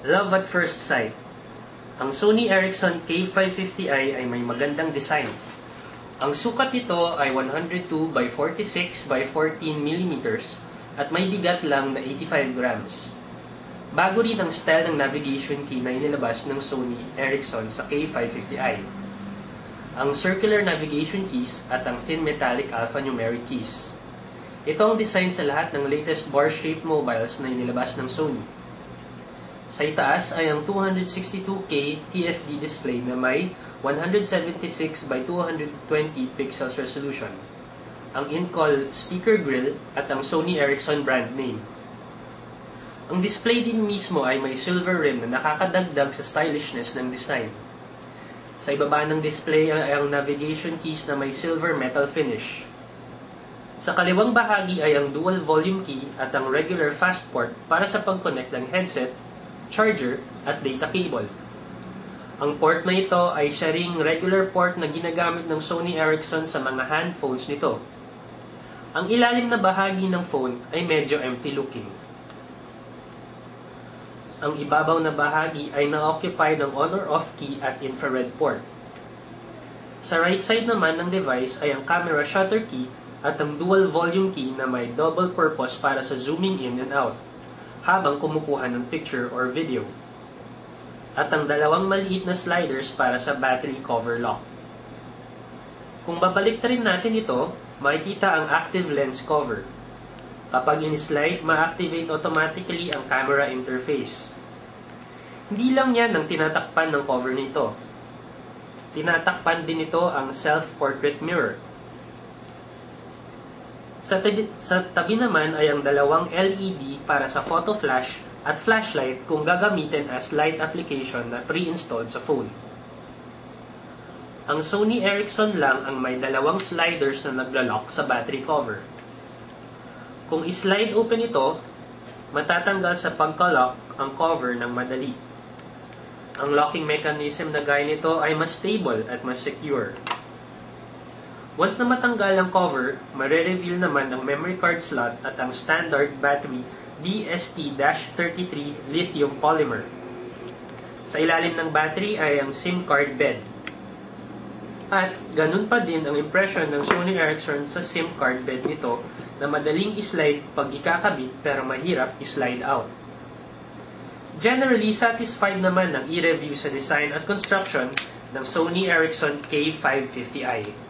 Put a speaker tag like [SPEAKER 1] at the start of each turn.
[SPEAKER 1] Love at first sight. Ang Sony Ericsson K550i ay may magandang design. Ang sukat nito ay 102 by 46 by 14 mm at may bigat lang na 85 grams. Bago rin ang style ng navigation key na inilabas ng Sony Ericsson sa K550i. Ang circular navigation keys at ang thin metallic alphanumeric keys. Ito ang design sa lahat ng latest bar-shaped mobiles na inilabas ng Sony. Sa itaas ay ang 262K TFT display na may 176 by 220 pixels resolution, ang in-call speaker grill at ang Sony Ericsson brand name. Ang display din mismo ay may silver rim na nakakadagdag sa stylishness ng design. Sa ibaba ng display ay ang navigation keys na may silver metal finish. Sa kaliwang bahagi ay ang dual volume key at ang regular fast port para sa pag-connect ng headset, charger, at data cable. Ang port na ito ay siya ring regular port na ginagamit ng Sony Ericsson sa mga handphones nito. Ang ilalim na bahagi ng phone ay medyo empty looking. Ang ibabaw na bahagi ay na-occupy ng on or off key at infrared port. Sa right side naman ng device ay ang camera shutter key at ang dual volume key na may double purpose para sa zooming in and out habang kumukuha ng picture or video. At ang dalawang maliit na sliders para sa battery cover lock. Kung babalik rin natin ito, makikita ang active lens cover. Kapag in-slide, ma-activate automatically ang camera interface. Hindi lang yan ang tinatakpan ng cover nito. Tinatakpan din ito ang self-portrait mirror. Sa tabi naman ay ang dalawang LED para sa photo flash at flashlight kung gagamitin as light application na pre-installed sa phone. Ang Sony Ericsson lang ang may dalawang sliders na nagla-lock sa battery cover. Kung i-slide open ito, matatanggal sa pagka-lock ang cover ng madali. Ang locking mechanism na gaya nito ay mas stable at mas secure. Once na matanggal ang cover, mare-reveal naman ang memory card slot at ang standard battery BST-33 lithium polymer. Sa ilalim ng battery ay ang SIM card bed. At ganun pa din ang impression ng Sony Ericsson sa SIM card bed nito na madaling i-slide pag ikakabit pero mahirap i-slide out. Generally, satisfied naman ang i-review sa design at construction ng Sony Ericsson K550i.